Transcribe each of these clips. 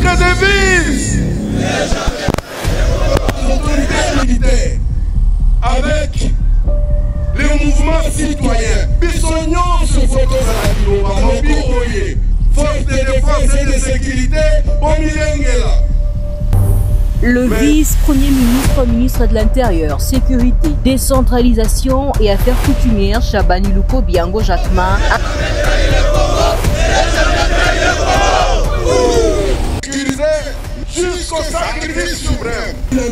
Notre devise, les autorités militaires, avec les mouvements citoyens, Bissognon se photo à la force de défense et de sécurité, au Milengela. Le vice-premier ministre, ministre de l'Intérieur, Sécurité, Décentralisation et Affaires coutumières, Chabani Luko Biango Jacquemin, jusqu'au sacrifice suprême. La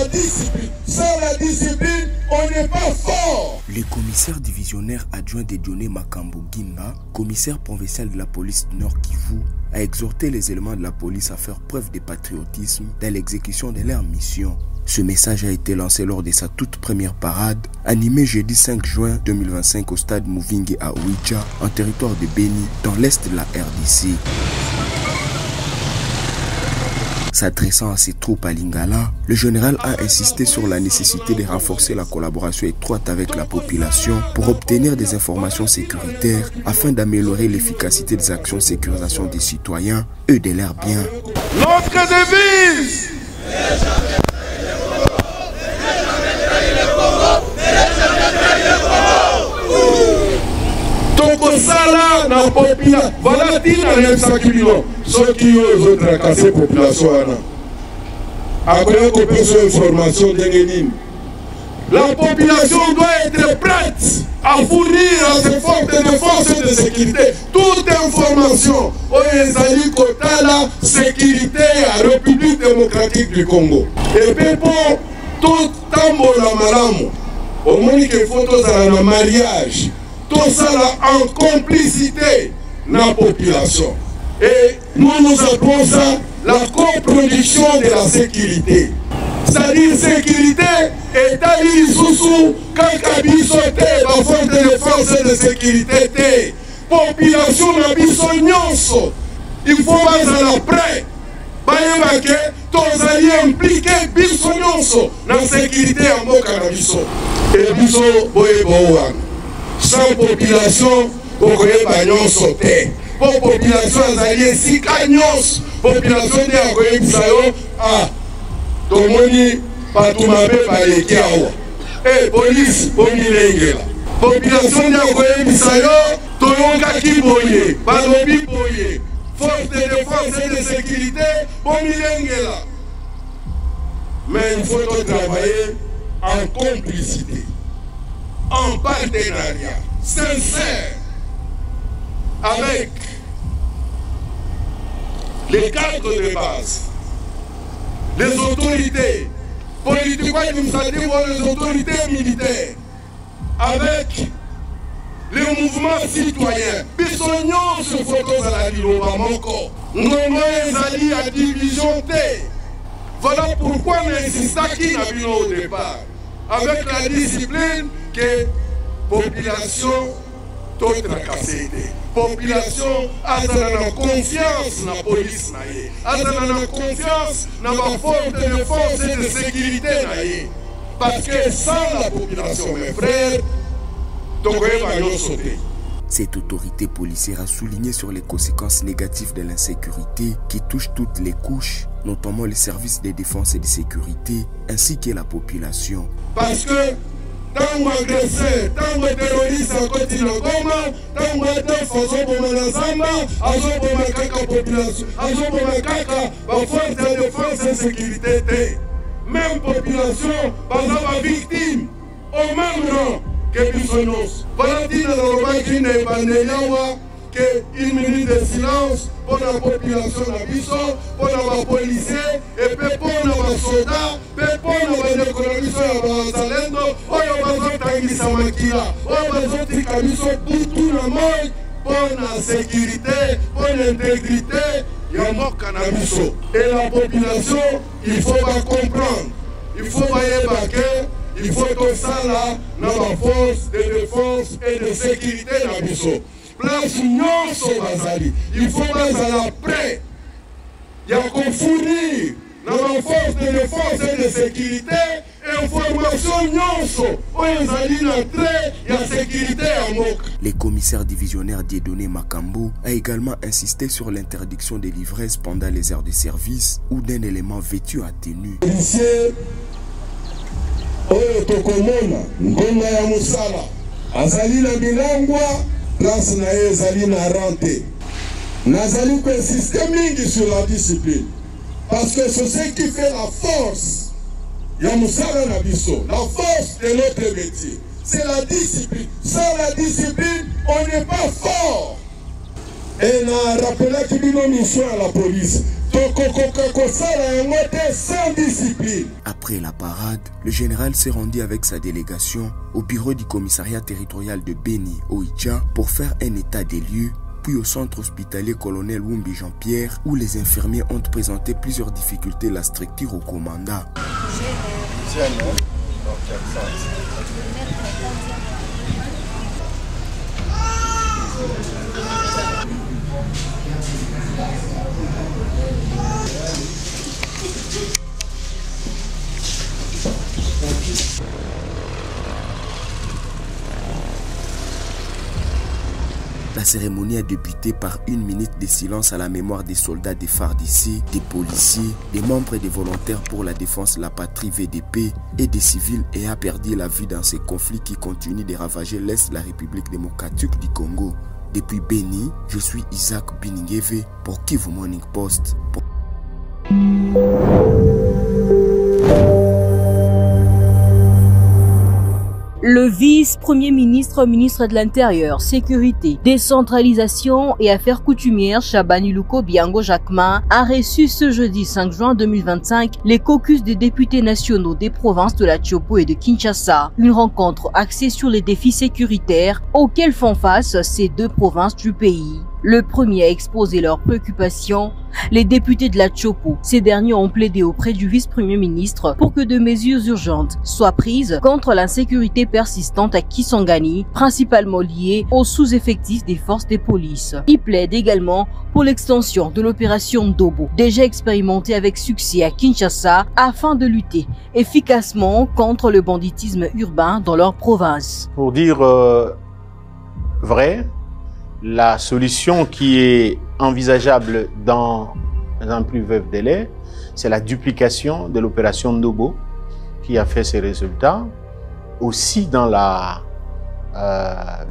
discipline. Sans la discipline, on n'est pas fort. Le commissaire divisionnaire adjoint de Dionné Makambo Gimba, commissaire provincial de la police du Nord Kivu, a exhorté les éléments de la police à faire preuve de patriotisme dans l'exécution de leur mission. Ce message a été lancé lors de sa toute première parade, animée jeudi 5 juin 2025 au stade Mouvingue à Ouicha, en territoire de Beni, dans l'est de la RDC. S'adressant à ses troupes à Lingala, le général a insisté sur la nécessité de renforcer la collaboration étroite avec la population pour obtenir des informations sécuritaires afin d'améliorer l'efficacité des actions de sécurisation des citoyens et de leurs biens. Notre devise, Tokosala na population. Voilà Tina Nemsakilino. Ceux qui ont tracassé la population. Après qu'on peut faire information d'Engenim. La population doit être prête à fournir à ses forces de défense et de sécurité toute information. Oyezali Kotala, sécurité à République démocratique du Congo. Et puis pour tout tambola malamu, au moins qu'il faut tous à un mariage. Tout ça là en complicité dans la population. Et nous appelons ça la coproduction de la sécurité. C'est-à-dire sécurité et tali sous kakabisote, la force de défense et de sécurité. Population na biso nyonso. Il faut pas à l'après. Bayemake, tous alliés impliqués biso nyonso dans la sécurité en boka na biso. Et biso boye boa. Sans population, vous voyez bagnon sauter. Pour population, vous allez si cagnos. Population de Agoye Bisayo, ah, Tomoni, Patumabe, Bayekiawa. Eh, police, Pomilengela. Population de Agoye Bisayo, Toyonga Kiboye, Balobi Boye. Force de défense et de sécurité, Pomilengela. Mais il faut travailler en complicité. En partenariat sincère avec les cadres de base, les autorités politiques, les autorités militaires, avec les mouvements citoyens. Bissognon se photo à la Liloba Manko. Nous allons à division T. Voilà pourquoi on insiste qui n'a vu au départ. Avec la discipline que la population toute tracassée. La population a la confiance dans la police, a la confiance dans la force de défense et de sécurité. Parce que sans la population, mes frères, donc on va sauter. Cette autorité policière a souligné sur les conséquences négatives de l'insécurité qui touchent toutes les couches, notamment les services de défense et de sécurité, ainsi que la population. Parce que tant qu'on agressé, tant qu'on terroriste à côté de Goma, tant qu'on défense pour la Zamba, à ce pour la population, à ce pour la force de défense et de sécurité. Même population, par exemple, victime, au même rang. Voilà dit dans le Romain qu'une minute de silence pour la population de pour les policiers, et pour les soldats, pour les économistes, pour la sécurité, pour l'intégrité, et la population, il faut pas comprendre, il faut pas évacuer. Il faut tout ça là dans la force de défense et de sécurité dans Bissau. Place Nyonso Bazali. Il faut pas aller après. Il y a qu'on fournir dans la force de défense et de sécurité information nyonso oyo ezali na trait ya sécurité ya mboka. Les commissaires divisionnaires Dieudonné Makambo a également insisté sur l'interdiction des livresses pendant les heures de service ou d'un élément vêtu à tenue. Policier oyo tokomona ngonga ya musala azali na bilangwa place na ye ezali na rente. Nazali ko insister mingi sur la discipline parce que c'est ce qui fait la force ya musala na biso, la force de notre métier. C'est la discipline. Sans la discipline, on n'est pas fort. Et on a rappelé qu'il y a une mission à la police. Sans discipline. Après la parade, le général s'est rendu avec sa délégation au bureau du commissariat territorial de Beni, Oicha, pour faire un état des lieux, puis au centre hospitalier colonel Wumbi Jean-Pierre, où les infirmiers ont présenté plusieurs difficultés à la structure au commandant. La cérémonie a débuté par une minute de silence à la mémoire des soldats des FARDC, des policiers, des membres et des volontaires pour la défense de la patrie VDP et des civils ayant perdu la vie dans ces conflits qui continuent de ravager l'Est de la République démocratique du Congo. Depuis Beni, je suis Isaac Biningeve pour Kivu Morning Post. Le vice-premier ministre, ministre de l'Intérieur, Sécurité, Décentralisation et Affaires coutumières, Chabani Luko Biango Jacquemin, a reçu ce jeudi 5 juin 2025 les caucus des députés nationaux des provinces de la Tchopo et de Kinshasa. Une rencontre axée sur les défis sécuritaires auxquels font face ces deux provinces du pays. Le premier a exposé leurs préoccupations. Les députés de la Tchopo, ces derniers ont plaidé auprès du vice-premier ministre pour que de mesures urgentes soient prises contre l'insécurité persistante à Kisangani, principalement liée au sous-effectif des forces de police. Ils plaident également pour l'extension de l'opération Ndobo, déjà expérimentée avec succès à Kinshasa, afin de lutter efficacement contre le banditisme urbain dans leur province. Pour dire vrai, la solution qui est envisageable dans un plus bref délai, c'est la duplication de l'opération Ndobo qui a fait ses résultats, aussi dans la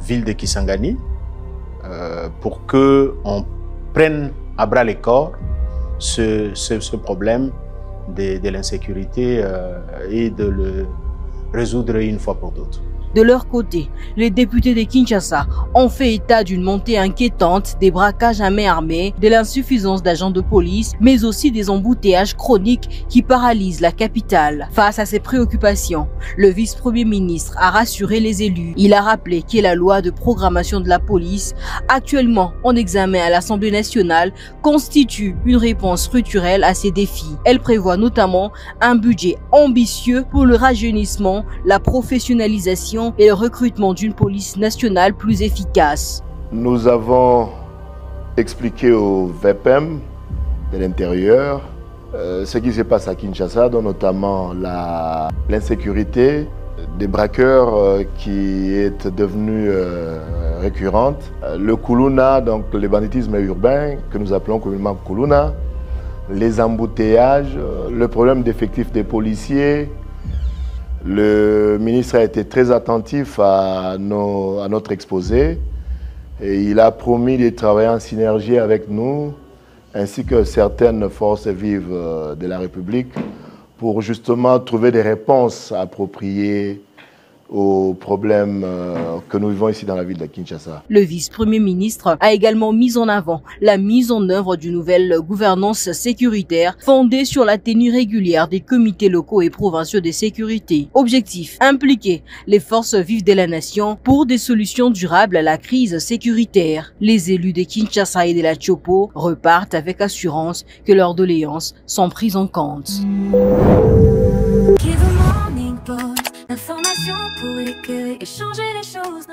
ville de Kisangani, pour qu'on prenne à bras le corps ce problème de l'insécurité et de le résoudre une fois pour toutes. De leur côté, les députés de Kinshasa ont fait état d'une montée inquiétante des braquages à main armée, de l'insuffisance d'agents de police, mais aussi des embouteillages chroniques qui paralysent la capitale. Face à ces préoccupations, le vice-premier ministre a rassuré les élus. Il a rappelé que la loi de programmation de la police, actuellement en examen à l'Assemblée nationale, constitue une réponse structurelle à ces défis. Elle prévoit notamment un budget ambitieux pour le rajeunissement, la professionnalisation et le recrutement d'une police nationale plus efficace. Nous avons expliqué au VPM de l'Intérieur ce qui se passe à Kinshasa, dont notamment l'insécurité des braqueurs qui est devenue récurrente. Le Kuluna, donc le banditisme urbain que nous appelons communément Kuluna, les embouteillages, le problème d'effectifs des policiers. Le ministre a été très attentif à notre exposé et il a promis de travailler en synergie avec nous ainsi que certaines forces vives de la République pour justement trouver des réponses appropriées aux problèmes que nous vivons ici dans la ville de Kinshasa. Le vice-premier ministre a également mis en avant la mise en œuvre d'une nouvelle gouvernance sécuritaire fondée sur la tenue régulière des comités locaux et provinciaux de sécurité. Objectif, impliquer les forces vives de la nation pour des solutions durables à la crise sécuritaire. Les élus de Kinshasa et de la Tchopo repartent avec assurance que leurs doléances sont prises en compte. L'information pour éclairer et changer les choses.